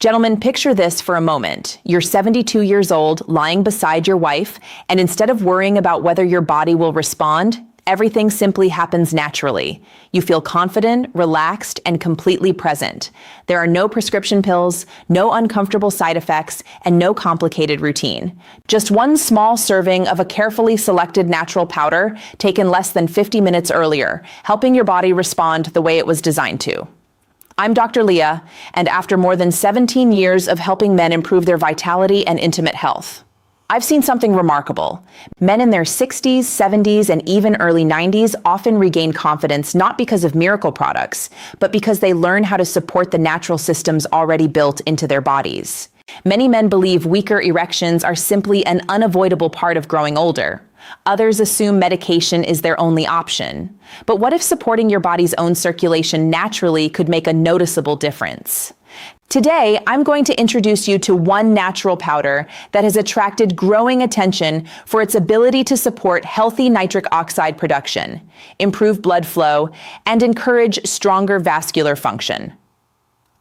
Gentlemen, picture this for a moment. You're 72 years old, lying beside your wife, and instead of worrying about whether your body will respond, everything simply happens naturally. You feel confident, relaxed, and completely present. There are no prescription pills, no uncomfortable side effects, and no complicated routine. Just one small serving of a carefully selected natural powder taken less than 50 minutes earlier, helping your body respond the way it was designed to. I'm Dr. Leah, and after more than 17 years of helping men improve their vitality and intimate health, I've seen something remarkable. Men in their 60s, 70s, and even early 90s often regain confidence not because of miracle products, but because they learn how to support the natural systems already built into their bodies. Many men believe weaker erections are simply an unavoidable part of growing older. Others assume medication is their only option. But what if supporting your body's own circulation naturally could make a noticeable difference? Today, I'm going to introduce you to one natural powder that has attracted growing attention for its ability to support healthy nitric oxide production, improve blood flow, and encourage stronger vascular function.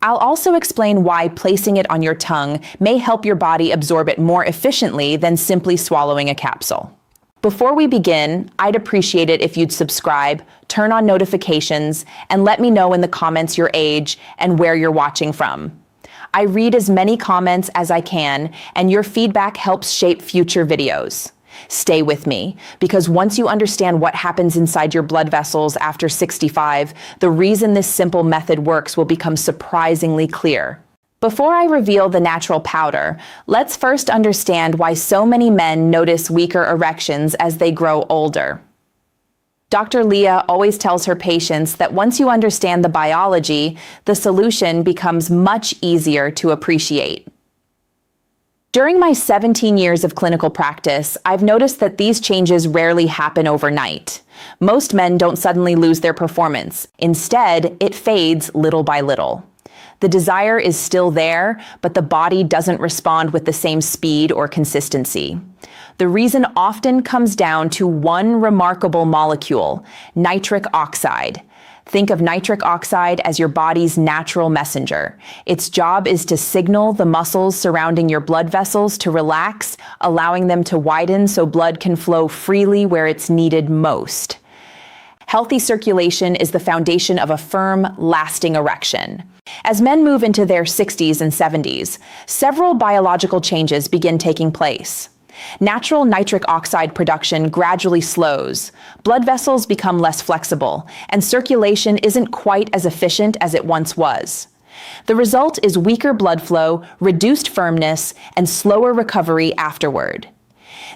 I'll also explain why placing it on your tongue may help your body absorb it more efficiently than simply swallowing a capsule. Before we begin, I'd appreciate it if you'd subscribe, turn on notifications, and let me know in the comments your age and where you're watching from. I read as many comments as I can, and your feedback helps shape future videos. Stay with me, because once you understand what happens inside your blood vessels after 65, the reason this simple method works will become surprisingly clear. Before I reveal the natural powder, let's first understand why so many men notice weaker erections as they grow older. Dr. Leah always tells her patients that once you understand the biology, the solution becomes much easier to appreciate. During my 17 years of clinical practice, I've noticed that these changes rarely happen overnight. Most men don't suddenly lose their performance. Instead, it fades little by little. The desire is still there, but the body doesn't respond with the same speed or consistency. The reason often comes down to one remarkable molecule, nitric oxide. Think of nitric oxide as your body's natural messenger. Its job is to signal the muscles surrounding your blood vessels to relax, allowing them to widen so blood can flow freely where it's needed most. Healthy circulation is the foundation of a firm, lasting erection. As men move into their 60s and 70s, several biological changes begin taking place. Natural nitric oxide production gradually slows, blood vessels become less flexible, and circulation isn't quite as efficient as it once was. The result is weaker blood flow, reduced firmness, and slower recovery afterward.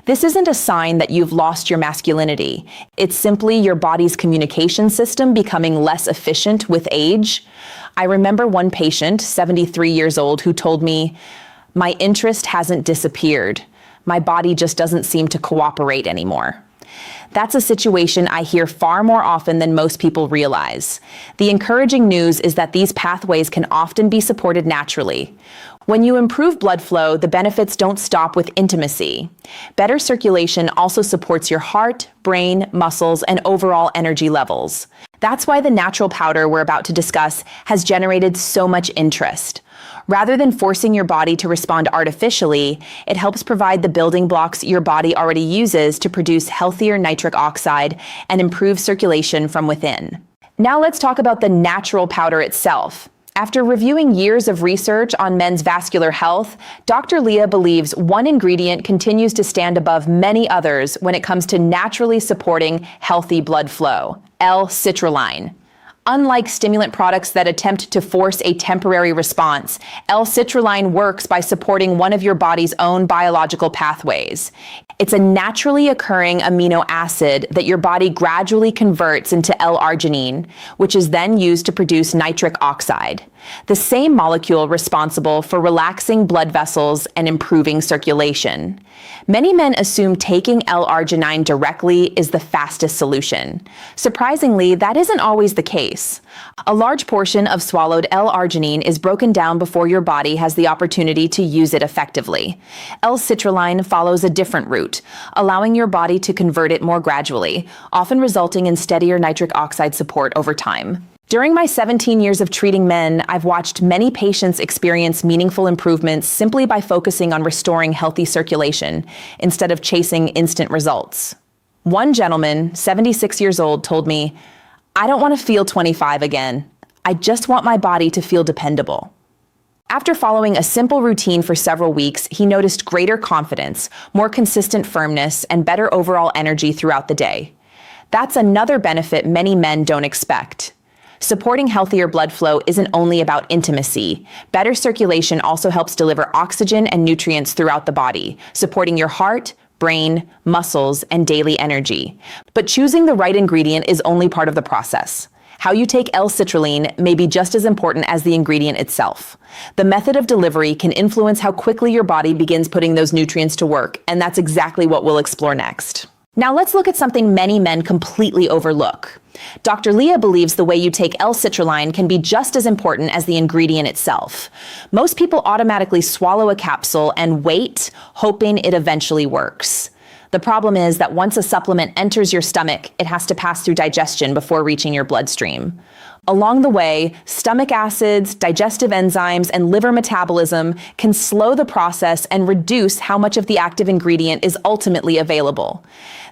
This isn't a sign that you've lost your masculinity. It's simply your body's communication system becoming less efficient with age. I remember one patient, 73 years old, who told me, "My interest hasn't disappeared. My body just doesn't seem to cooperate anymore." That's a situation I hear far more often than most people realize. The encouraging news is that these pathways can often be supported naturally. When you improve blood flow, the benefits don't stop with intimacy. Better circulation also supports your heart, brain, muscles, and overall energy levels. That's why the natural powder we're about to discuss has generated so much interest. Rather than forcing your body to respond artificially, it helps provide the building blocks your body already uses to produce healthier nitric oxide and improve circulation from within. Now let's talk about the natural powder itself. After reviewing years of research on men's vascular health, Dr. Leah believes one ingredient continues to stand above many others when it comes to naturally supporting healthy blood flow: L-citrulline. Unlike stimulant products that attempt to force a temporary response, L-citrulline works by supporting one of your body's own biological pathways. It's a naturally occurring amino acid that your body gradually converts into L-arginine, which is then used to produce nitric oxide, the same molecule responsible for relaxing blood vessels and improving circulation. Many men assume taking L-arginine directly is the fastest solution. Surprisingly, that isn't always the case. A large portion of swallowed L-arginine is broken down before your body has the opportunity to use it effectively. L-citrulline follows a different route, allowing your body to convert it more gradually, often resulting in steadier nitric oxide support over time. During my 17 years of treating men, I've watched many patients experience meaningful improvements simply by focusing on restoring healthy circulation instead of chasing instant results. One gentleman, 76 years old, told me, "I don't want to feel 25 again. I just want my body to feel dependable." After following a simple routine for several weeks, he noticed greater confidence, more consistent firmness, and better overall energy throughout the day. That's another benefit many men don't expect. Supporting healthier blood flow isn't only about intimacy. Better circulation also helps deliver oxygen and nutrients throughout the body, supporting your heart, brain, muscles, and daily energy. But choosing the right ingredient is only part of the process. How you take L-citrulline may be just as important as the ingredient itself. The method of delivery can influence how quickly your body begins putting those nutrients to work, and that's exactly what we'll explore next. Now let's look at something many men completely overlook. Dr. Leah believes the way you take L-citrulline can be just as important as the ingredient itself. Most people automatically swallow a capsule and wait, hoping it eventually works. The problem is that once a supplement enters your stomach, it has to pass through digestion before reaching your bloodstream. Along the way, stomach acids, digestive enzymes, and liver metabolism can slow the process and reduce how much of the active ingredient is ultimately available.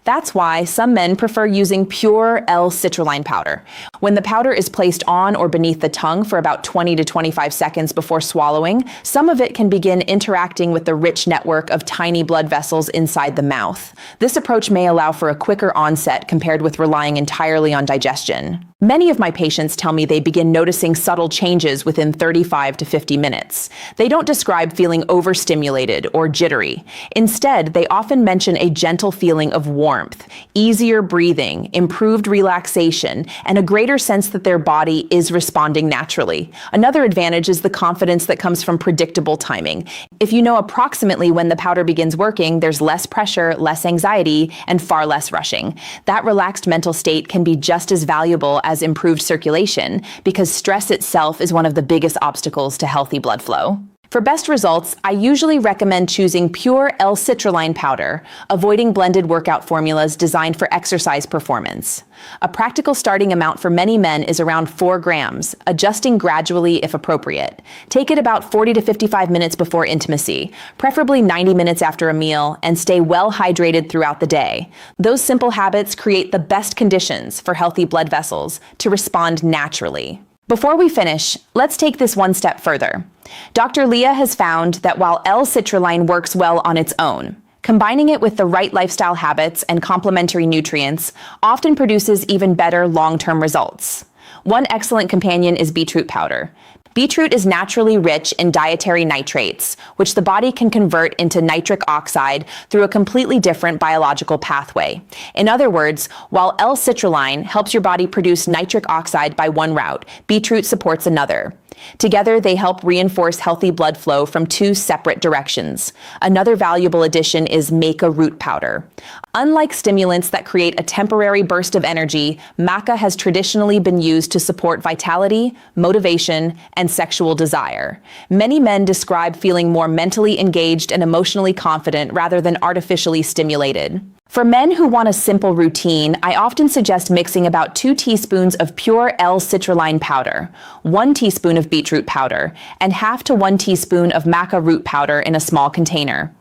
That's why some men prefer using pure L-citrulline powder. When the powder is placed on or beneath the tongue for about 20 to 25 seconds before swallowing, some of it can begin interacting with the rich network of tiny blood vessels inside the mouth. This approach may allow for a quicker onset compared with relying entirely on digestion. Many of my patients tell me they begin noticing subtle changes within 35 to 50 minutes. They don't describe feeling overstimulated or jittery. Instead, they often mention a gentle feeling of warmth, easier breathing, improved relaxation, and a greater sense that their body is responding naturally. Another advantage is the confidence that comes from predictable timing. If you know approximately when the powder begins working, there's less pressure, less anxiety, and far less rushing. That relaxed mental state can be just as valuable as improved circulation, because stress itself is one of the biggest obstacles to healthy blood flow. For best results, I usually recommend choosing pure L-citrulline powder, avoiding blended workout formulas designed for exercise performance. A practical starting amount for many men is around 4 grams, adjusting gradually if appropriate. Take it about 40 to 55 minutes before intimacy, preferably 90 minutes after a meal, and stay well hydrated throughout the day. Those simple habits create the best conditions for healthy blood vessels to respond naturally. Before we finish, let's take this one step further. Dr. Leah has found that while L-citrulline works well on its own, combining it with the right lifestyle habits and complementary nutrients often produces even better long-term results. One excellent companion is beetroot powder. Beetroot is naturally rich in dietary nitrates, which the body can convert into nitric oxide through a completely different biological pathway. In other words, while L-citrulline helps your body produce nitric oxide by one route, beetroot supports another. Together, they help reinforce healthy blood flow from 2 separate directions. Another valuable addition is Maca root powder. Unlike stimulants that create a temporary burst of energy, Maca has traditionally been used to support vitality, motivation, and sexual desire. Many men describe feeling more mentally engaged and emotionally confident rather than artificially stimulated. For men who want a simple routine, I often suggest mixing about 2 teaspoons of pure L-citrulline powder, 1 teaspoon of beetroot powder, and half to 1 teaspoon of Maca root powder in a small container.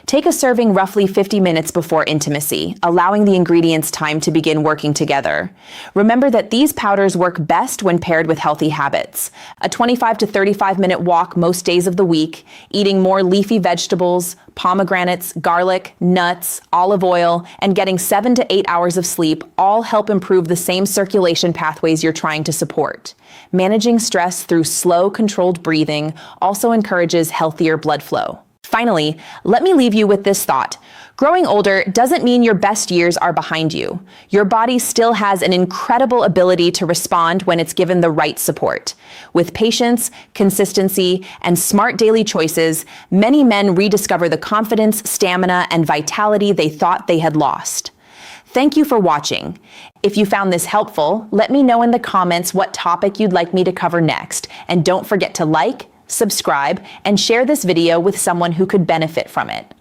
Take a serving roughly 50 minutes before intimacy, allowing the ingredients time to begin working together. Remember that these powders work best when paired with healthy habits. A 25 to 35-minute walk most days of the week, eating more leafy vegetables, pomegranates, garlic, nuts, olive oil, and getting 7 to 8 hours of sleep all help improve the same circulation pathways you're trying to support. Managing stress through slow, controlled breathing also encourages healthier blood flow. Finally, let me leave you with this thought. Growing older doesn't mean your best years are behind you. Your body still has an incredible ability to respond when it's given the right support. With patience, consistency, and smart daily choices, many men rediscover the confidence, stamina, and vitality they thought they had lost. Thank you for watching. If you found this helpful, let me know in the comments what topic you'd like me to cover next. And don't forget to like, subscribe, and share this video with someone who could benefit from it.